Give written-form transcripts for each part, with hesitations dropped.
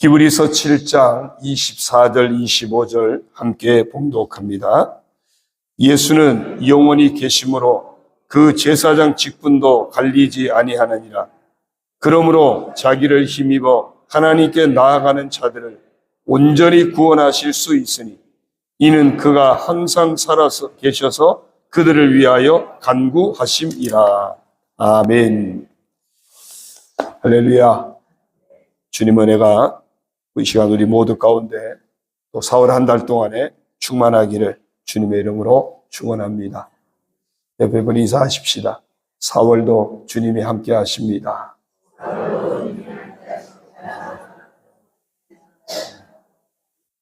히브리서 7장 24절 25절 함께 봉독합니다. 예수는 영원히 계심으로 그 제사장 직분도 갈리지 아니하느니라. 그러므로 자기를 힘입어 하나님께 나아가는 자들을 온전히 구원하실 수 있으니 이는 그가 항상 살아서 계셔서 그들을 위하여 간구하심이라. 아멘. 할렐루야. 주님 은혜가 이 시간 우리 모두 가운데 또 4월 한 달 동안에 충만하기를 주님의 이름으로 축원합니다. 옆에 분 인사하십시다. 4월도 주님이 함께 하십니다.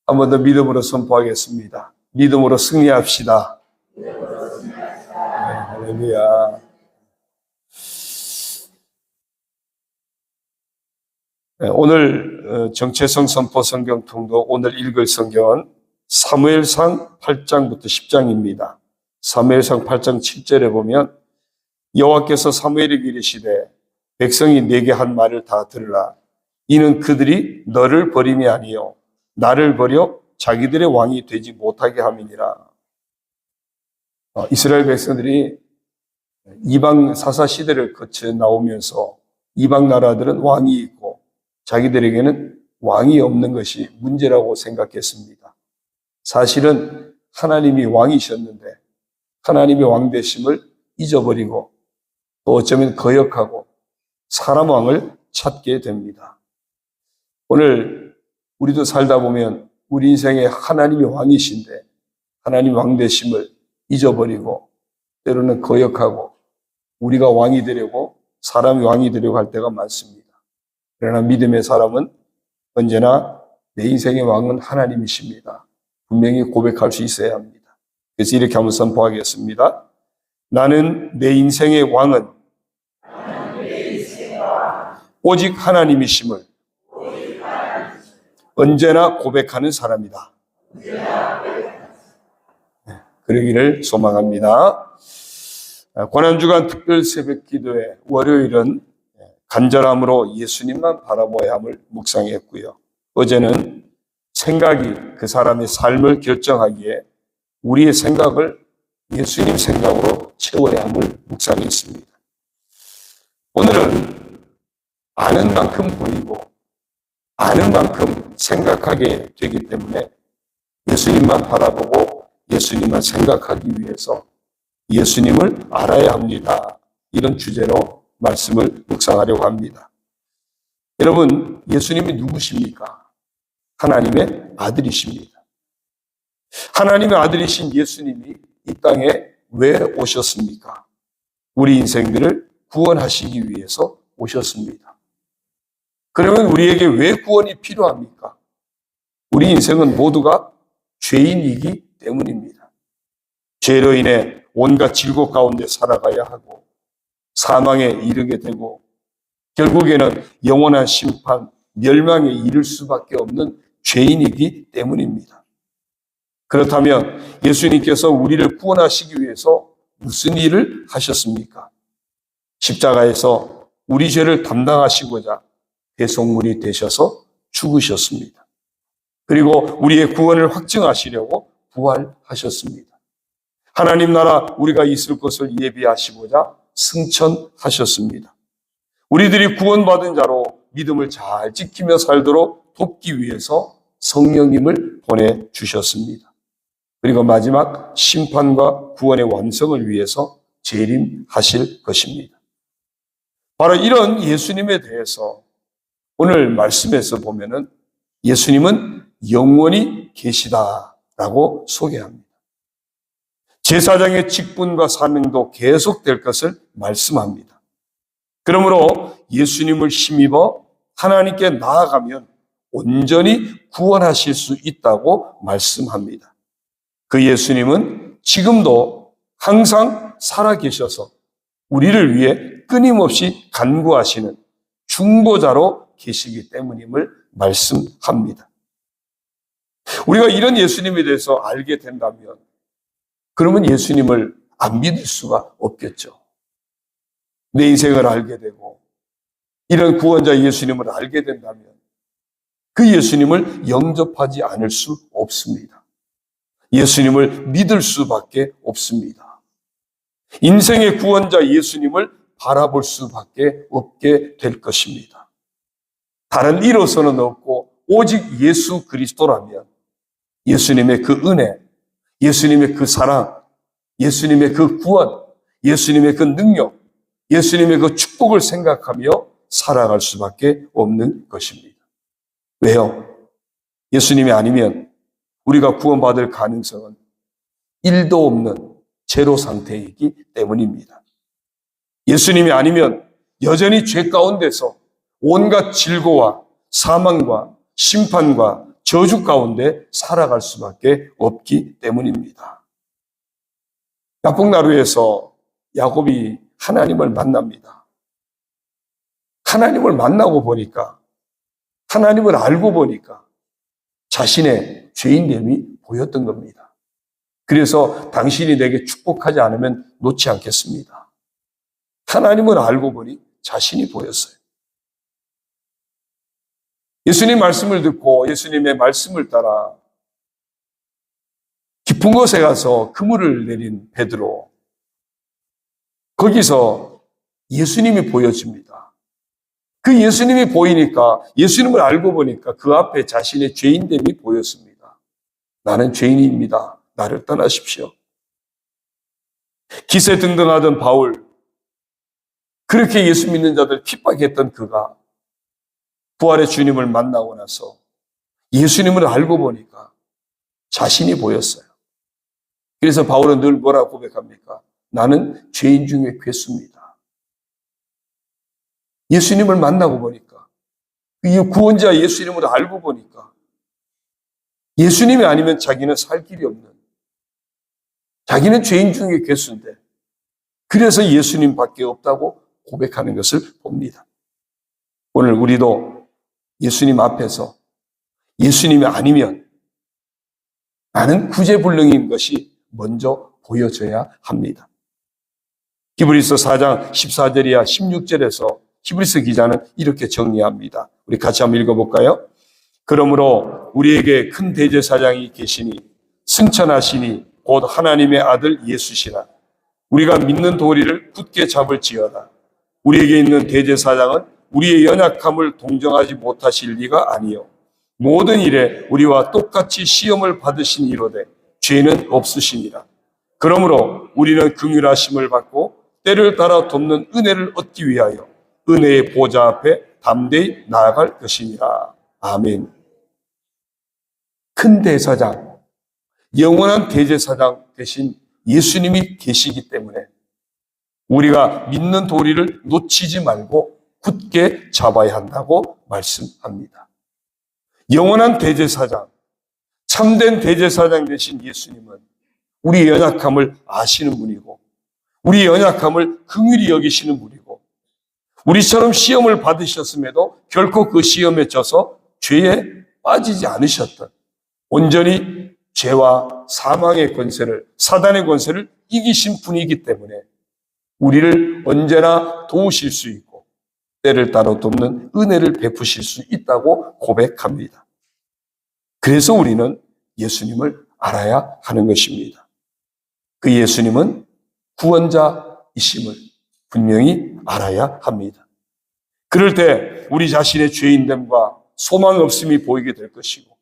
한 번 더 믿음으로 선포하겠습니다. 믿음으로 승리합시다. 네, 할렐루야. 오늘 정체성 선포 성경 통독 오늘 읽을 성경은 사무엘상 8장부터 10장입니다. 사무엘상 8장 7절에 보면 여호와께서 사무엘에게 이르시되 백성이 내게 한 말을 다 들으라. 이는 그들이 너를 버림이 아니요 나를 버려 자기들의 왕이 되지 못하게 함이니라. 이스라엘 백성들이 이방 사사 시대를 거쳐 나오면서 이방 나라들은 왕이 있고 자기들에게는 왕이 없는 것이 문제라고 생각했습니다. 사실은 하나님이 왕이셨는데 하나님의 왕되심을 잊어버리고 또 어쩌면 거역하고 사람 왕을 찾게 됩니다. 오늘 우리도 살다 보면 우리 인생에 하나님이 왕이신데 하나님 왕되심을 잊어버리고 때로는 거역하고 우리가 왕이 되려고 사람이 왕이 되려고 할 때가 많습니다. 그러나 믿음의 사람은 언제나 내 인생의 왕은 하나님이십니다. 분명히 고백할 수 있어야 합니다. 그래서 이렇게 한번 선포하겠습니다. 나는 내 인생의 왕은 오직 하나님이심을 언제나 고백하는 사람이다. 그러기를 소망합니다. 고난주간 특별 새벽 기도회 월요일은 간절함으로 예수님만 바라보아야 함을 묵상했고요. 어제는 생각이 그 사람의 삶을 결정하기에 우리의 생각을 예수님 생각으로 채워야 함을 묵상했습니다. 오늘은 아는 만큼 보이고 아는 만큼 생각하게 되기 때문에 예수님만 바라보고 예수님만 생각하기 위해서 예수님을 알아야 합니다. 이런 주제로 말씀을 묵상하려고 합니다. 여러분, 예수님이 누구십니까? 하나님의 아들이십니다. 하나님의 아들이신 예수님이 이 땅에 왜 오셨습니까? 우리 인생들을 구원하시기 위해서 오셨습니다. 그러면 우리에게 왜 구원이 필요합니까? 우리 인생은 모두가 죄인이기 때문입니다. 죄로 인해 온갖 질곡 가운데 살아가야 하고 사망에 이르게 되고 결국에는 영원한 심판, 멸망에 이를 수밖에 없는 죄인이기 때문입니다. 그렇다면 예수님께서 우리를 구원하시기 위해서 무슨 일을 하셨습니까? 십자가에서 우리 죄를 담당하시고자 대속물이 되셔서 죽으셨습니다. 그리고 우리의 구원을 확증하시려고 부활하셨습니다. 하나님 나라 우리가 있을 것을 예비하시고자 승천하셨습니다. 우리들이 구원받은 자로 믿음을 잘 지키며 살도록 돕기 위해서 성령님을 보내주셨습니다. 그리고 마지막 심판과 구원의 완성을 위해서 재림하실 것입니다. 바로 이런 예수님에 대해서 오늘 말씀에서 보면은 예수님은 영원히 계시다라고 소개합니다. 제사장의 직분과 사명도 계속될 것을 말씀합니다. 그러므로 예수님을 힘입어 하나님께 나아가면 온전히 구원하실 수 있다고 말씀합니다. 그 예수님은 지금도 항상 살아계셔서 우리를 위해 끊임없이 간구하시는 중보자로 계시기 때문임을 말씀합니다. 우리가 이런 예수님에 대해서 알게 된다면 그러면 예수님을 안 믿을 수가 없겠죠. 내 인생을 알게 되고 이런 구원자 예수님을 알게 된다면 그 예수님을 영접하지 않을 수 없습니다. 예수님을 믿을 수밖에 없습니다. 인생의 구원자 예수님을 바라볼 수밖에 없게 될 것입니다. 다른 이로서는 없고 오직 예수 그리스도라면 예수님의 그 은혜, 예수님의 그 사랑, 예수님의 그 구원, 예수님의 그 능력, 예수님의 그 축복을 생각하며 살아갈 수밖에 없는 것입니다. 왜요? 예수님이 아니면 우리가 구원받을 가능성은 1도 없는 제로 상태이기 때문입니다. 예수님이 아니면 여전히 죄 가운데서 온갖 질고와 사망과 심판과 저주 가운데 살아갈 수밖에 없기 때문입니다. 야복나루에서 야곱이 하나님을 만납니다. 하나님을 만나고 보니까, 하나님을 알고 보니까 자신의 죄인됨이 보였던 겁니다. 그래서 당신이 내게 축복하지 않으면 놓지 않겠습니다. 하나님을 알고 보니 자신이 보였어요. 예수님 말씀을 듣고 예수님의 말씀을 따라 깊은 곳에 가서 그물을 내린 베드로, 거기서 예수님이 보여집니다. 그 예수님이 보이니까, 예수님을 알고 보니까 그 앞에 자신의 죄인됨이 보였습니다. 나는 죄인입니다. 나를 떠나십시오. 기세등등하던 바울, 그렇게 예수 믿는 자들 핍박했던 그가 부활의 주님을 만나고 나서 예수님을 알고 보니까 자신이 보였어요. 그래서 바울은 늘 뭐라고 고백합니까? 나는 죄인 중에 괴수입니다. 예수님을 만나고 보니까, 이 구원자 예수님을 알고 보니까 예수님이 아니면 자기는 살 길이 없는, 자기는 죄인 중에 괴수인데 그래서 예수님밖에 없다고 고백하는 것을 봅니다. 오늘 우리도 예수님 앞에서 예수님이 아니면 나는 구제불능인 것이 먼저 보여져야 합니다. 히브리서 4장 14절이야 16절에서 히브리서 기자는 이렇게 정리합니다. 우리 같이 한번 읽어볼까요? 그러므로 우리에게 큰 대제사장이 계시니 승천하시니 곧 하나님의 아들 예수시라. 우리가 믿는 도리를 굳게 잡을지어다. 우리에게 있는 대제사장은 우리의 연약함을 동정하지 못하실 리가 아니요 모든 일에 우리와 똑같이 시험을 받으신 이로되 죄는 없으시니라. 그러므로 우리는 긍휼하심을 받고 때를 따라 돕는 은혜를 얻기 위하여 은혜의 보좌 앞에 담대히 나아갈 것이니라. 아멘. 큰 대사장, 영원한 대제사장 되신 예수님이 계시기 때문에 우리가 믿는 도리를 놓치지 말고 굳게 잡아야 한다고 말씀합니다. 영원한 대제사장, 참된 대제사장 되신 예수님은 우리의 연약함을 아시는 분이고 우리의 연약함을 긍휼히 여기시는 분이고 우리처럼 시험을 받으셨음에도 결코 그 시험에 져서 죄에 빠지지 않으셨던 온전히 죄와 사망의 권세를, 사단의 권세를 이기신 분이기 때문에 우리를 언제나 도우실 수 있고 때를 따라 돕는 은혜를 베푸실 수 있다고 고백합니다. 그래서 우리는 예수님을 알아야 하는 것입니다. 그 예수님은 구원자이심을 분명히 알아야 합니다. 그럴 때 우리 자신의 죄인됨과 소망 없음이 보이게 될 것이고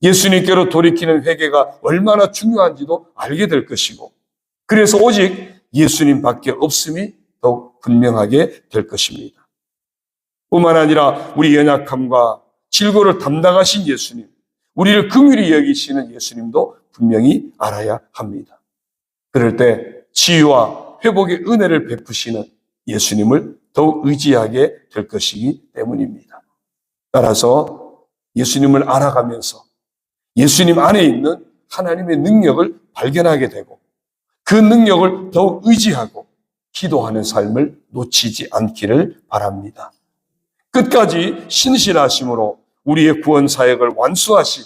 예수님께로 돌이키는 회개가 얼마나 중요한지도 알게 될 것이고 그래서 오직 예수님밖에 없음이 더욱 분명하게 될 것입니다. 뿐만 아니라 우리 연약함과 질고를 담당하신 예수님, 우리를 긍휼히 여기시는 예수님도 분명히 알아야 합니다. 그럴 때 치유와 회복의 은혜를 베푸시는 예수님을 더욱 의지하게 될 것이기 때문입니다. 따라서 예수님을 알아가면서 예수님 안에 있는 하나님의 능력을 발견하게 되고 그 능력을 더욱 의지하고 기도하는 삶을 놓치지 않기를 바랍니다. 끝까지 신실하심으로 우리의 구원 사역을 완수하신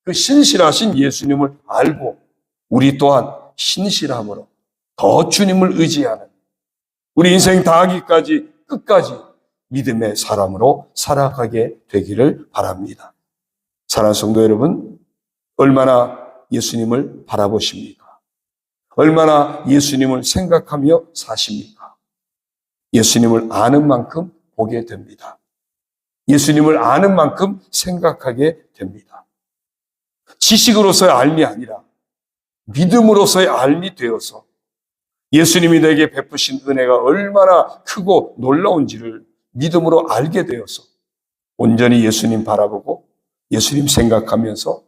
그 신실하신 예수님을 알고 우리 또한 신실함으로 더 주님을 의지하는 우리 인생 다하기까지 끝까지 믿음의 사람으로 살아가게 되기를 바랍니다. 사랑하는 성도 여러분, 얼마나 예수님을 바라보십니까? 얼마나 예수님을 생각하며 사십니까? 예수님을 아는 만큼 보게 됩니다. 예수님을 아는 만큼 생각하게 됩니다. 지식으로서의 알미 아니라 믿음으로서의 알미 되어서 예수님이 내게 베푸신 은혜가 얼마나 크고 놀라운지를 믿음으로 알게 되어서 온전히 예수님 바라보고 예수님 생각하면서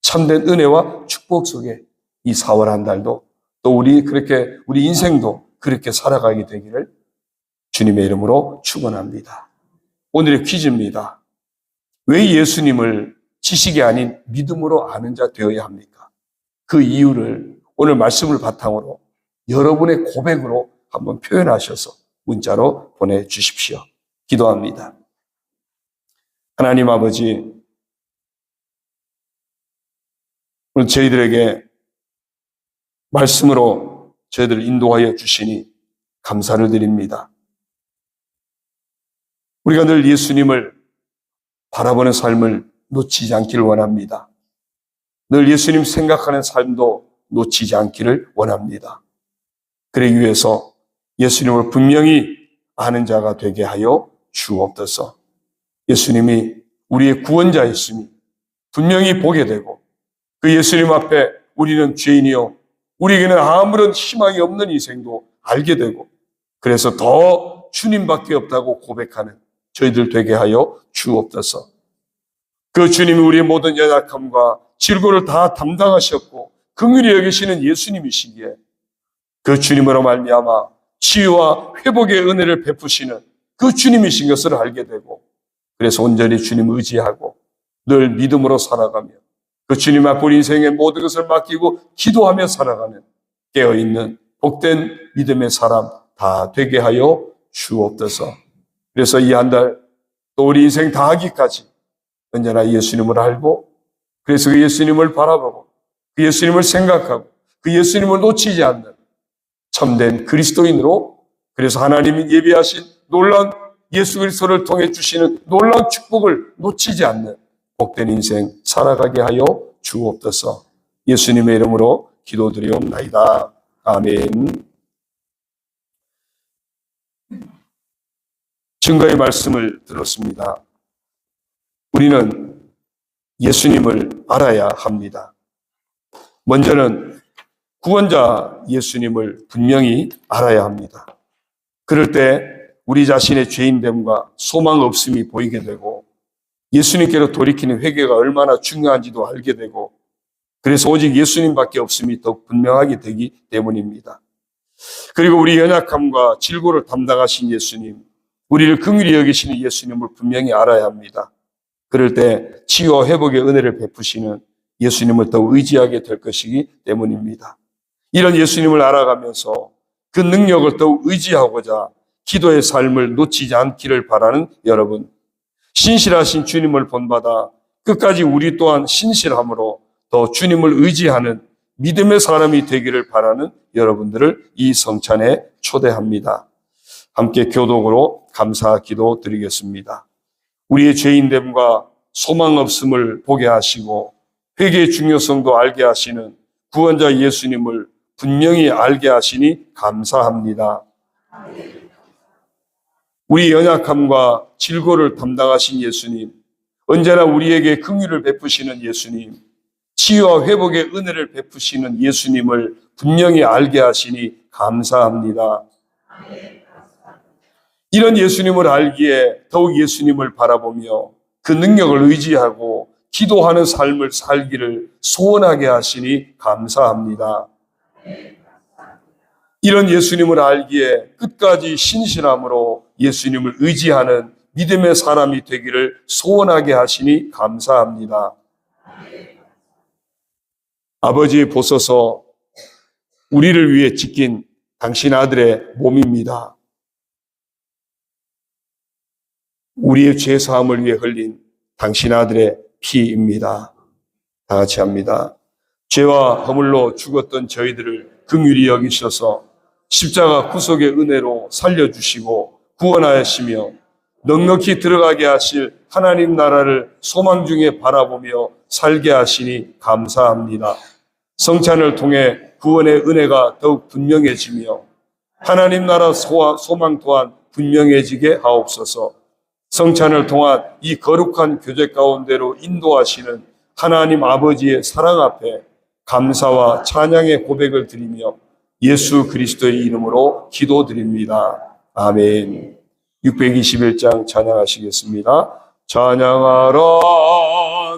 참된 은혜와 축복 속에 이 4월 한 달도 또 우리 인생도 그렇게 살아가게 되기를 주님의 이름으로 축원합니다. 오늘의 퀴즈입니다. 왜 예수님을 지식이 아닌 믿음으로 아는 자 되어야 합니까? 그 이유를 오늘 말씀을 바탕으로 여러분의 고백으로 한번 표현하셔서 문자로 보내주십시오. 기도합니다. 하나님 아버지, 오늘 저희들에게 말씀으로 저희들을 인도하여 주시니 감사를 드립니다. 우리가 늘 예수님을 바라보는 삶을 놓치지 않기를 원합니다. 늘 예수님 생각하는 삶도 놓치지 않기를 원합니다. 그러기 위해서 예수님을 분명히 아는 자가 되게 하여 주옵소서. 예수님이 우리의 구원자였으니 분명히 보게 되고 그 예수님 앞에 우리는 죄인이요 우리에게는 아무런 희망이 없는 인생도 알게 되고 그래서 더 주님밖에 없다고 고백하는 저희들 되게 하여 주옵소서. 그 주님이 우리의 모든 연약함과 질고를 다 담당하셨고 긍휼히 여기시는 예수님이시기에 그 주님으로 말미암아 치유와 회복의 은혜를 베푸시는 그 주님이신 것을 알게 되고 그래서 온전히 주님 의지하고 늘 믿음으로 살아가며 그 주님 앞 우리 인생의 모든 것을 맡기고 기도하며 살아가는 깨어있는 복된 믿음의 사람 다 되게 하여 주옵소서. 그래서 이 한 달 또 우리 인생 다 하기까지 언제나 예수님을 알고 그래서 그 예수님을 바라보고 그 예수님을 생각하고 그 예수님을 놓치지 않는 참된 그리스도인으로 그래서 하나님이 예비하신 놀라운 예수 그리스도를 통해 주시는 놀라운 축복을 놓치지 않는 복된 인생 살아가게 하여 주옵소서. 예수님의 이름으로 기도드리옵나이다. 아멘. 증거의 말씀을 들었습니다. 우리는 예수님을 알아야 합니다. 먼저는 구원자 예수님을 분명히 알아야 합니다. 그럴 때 우리 자신의 죄인됨과 소망 없음이 보이게 되고 예수님께로 돌이키는 회개가 얼마나 중요한지도 알게 되고 그래서 오직 예수님밖에 없음이 더욱 분명하게 되기 때문입니다. 그리고 우리 연약함과 질고를 담당하신 예수님, 우리를 긍휼히 여기시는 예수님을 분명히 알아야 합니다. 그럴 때 치유와 회복의 은혜를 베푸시는 예수님을 더욱 의지하게 될 것이기 때문입니다. 이런 예수님을 알아가면서 그 능력을 더욱 의지하고자 기도의 삶을 놓치지 않기를 바라는 여러분, 신실하신 주님을 본받아 끝까지 우리 또한 신실함으로 더 주님을 의지하는 믿음의 사람이 되기를 바라는 여러분들을 이 성찬에 초대합니다. 함께 교독으로 감사 기도 드리겠습니다. 우리의 죄인됨과 소망 없음을 보게 하시고 회개의 중요성도 알게 하시는 구원자 예수님을 분명히 알게 하시니 감사합니다. 우리 연약함과 질고를 담당하신 예수님, 언제나 우리에게 긍휼을 베푸시는 예수님, 치유와 회복의 은혜를 베푸시는 예수님을 분명히 알게 하시니 감사합니다. 이런 예수님을 알기에 더욱 예수님을 바라보며 그 능력을 의지하고 기도하는 삶을 살기를 소원하게 하시니 감사합니다. 이런 예수님을 알기에 끝까지 신실함으로 예수님을 의지하는 믿음의 사람이 되기를 소원하게 하시니 감사합니다. 아버지 보소서 우리를 위해 지킨 당신 아들의 몸입니다. 우리의 죄 사함을 위해 흘린 당신 아들의 피입니다. 다 같이 합니다. 죄와 허물로 죽었던 저희들을 긍휼히 여기셔서 십자가 구속의 은혜로 살려주시고 구원하시며 넉넉히 들어가게 하실 하나님 나라를 소망 중에 바라보며 살게 하시니 감사합니다. 성찬을 통해 구원의 은혜가 더욱 분명해지며 하나님 나라 소망 또한 분명해지게 하옵소서. 성찬을 통한 이 거룩한 교제 가운데로 인도하시는 하나님 아버지의 사랑 앞에 감사와 찬양의 고백을 드리며 예수 그리스도의 이름으로 기도드립니다. 아멘. 621장 찬양하시겠습니다. 찬양하라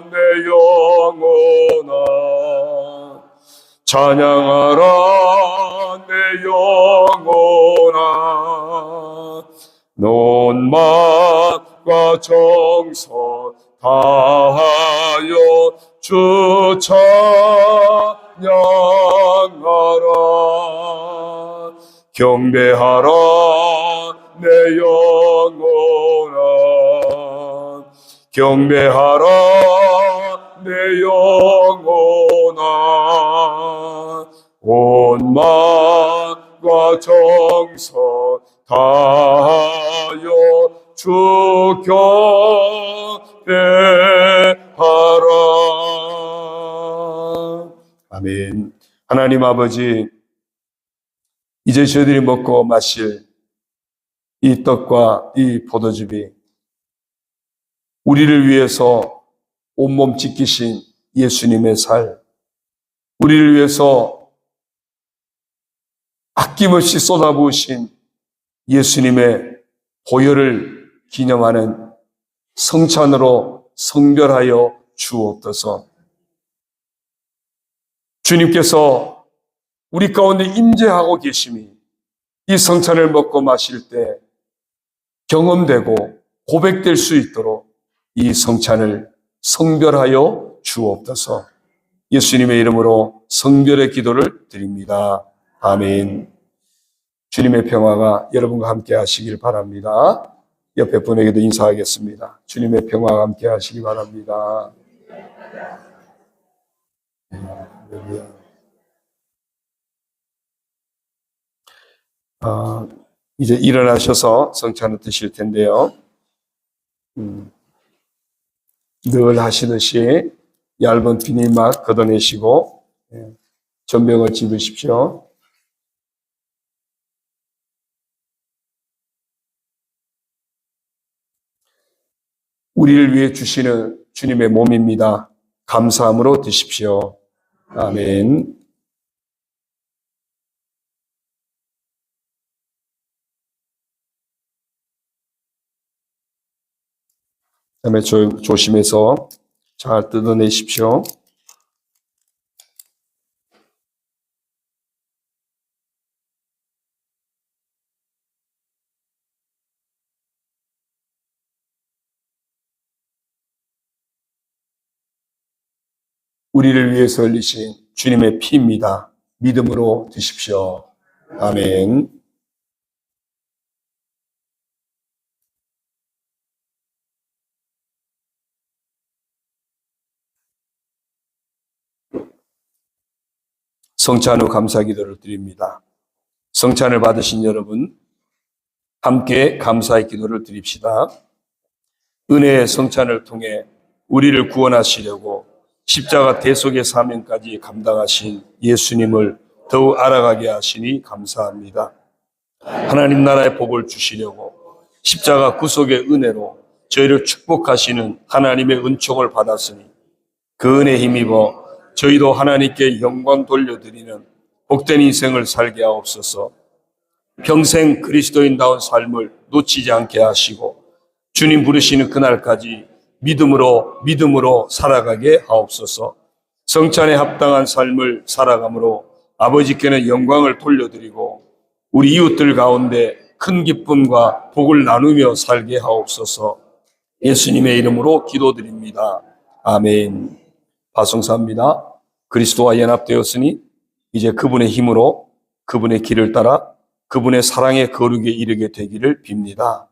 내 영혼아, 찬양하라 내 영혼아, 논맛과 정성 다하여 주 찬양하라. 경배하라 내 영혼아, 경배하라 내 영혼아, 온 마음과 정성 다하여 주 경배하라. 아멘. 하나님 아버지, 이제 저희들이 먹고 마실 이 떡과 이 포도즙이 우리를 위해서 온몸 찢기신 예수님의 살, 우리를 위해서 아낌없이 쏟아부으신 예수님의 보혈을 기념하는 성찬으로 성별하여 주옵소서. 주님께서 우리 가운데 임재하고 계심이 이 성찬을 먹고 마실 때 경험되고 고백될 수 있도록 이 성찬을 성별하여 주옵소서. 예수님의 이름으로 성별의 기도를 드립니다. 아멘. 주님의 평화가 여러분과 함께 하시길 바랍니다. 옆에 분에게도 인사하겠습니다. 주님의 평화가 함께 하시기 바랍니다. 이제 일어나셔서 성찬을 드실 텐데요. 늘 하시듯이 얇은 비닐막 걷어내시고 전병을 집으십시오. 우리를 위해 주시는 주님의 몸입니다. 감사함으로 드십시오. 아멘. 그다음에 조심해서 잘 뜯어내십시오. 우리를 위해서 흘리신 주님의 피입니다. 믿음으로 드십시오. 아멘. 성찬 후 감사 기도를 드립니다. 성찬을 받으신 여러분, 함께 감사의 기도를 드립시다. 은혜의 성찬을 통해 우리를 구원하시려고 십자가 대속의 사명까지 감당하신 예수님을 더욱 알아가게 하시니 감사합니다. 하나님 나라의 복을 주시려고 십자가 구속의 은혜로 저희를 축복하시는 하나님의 은총을 받았으니 그 은혜에 힘입어 저희도 하나님께 영광 돌려드리는 복된 인생을 살게 하옵소서. 평생 그리스도인다운 삶을 놓치지 않게 하시고 주님 부르시는 그날까지 믿음으로 살아가게 하옵소서. 성찬에 합당한 삶을 살아감으로 아버지께는 영광을 돌려드리고 우리 이웃들 가운데 큰 기쁨과 복을 나누며 살게 하옵소서. 예수님의 이름으로 기도드립니다. 아멘. 파송사입니다. 그리스도와 연합되었으니 이제 그분의 힘으로 그분의 길을 따라 그분의 사랑의 거룩에 이르게 되기를 빕니다.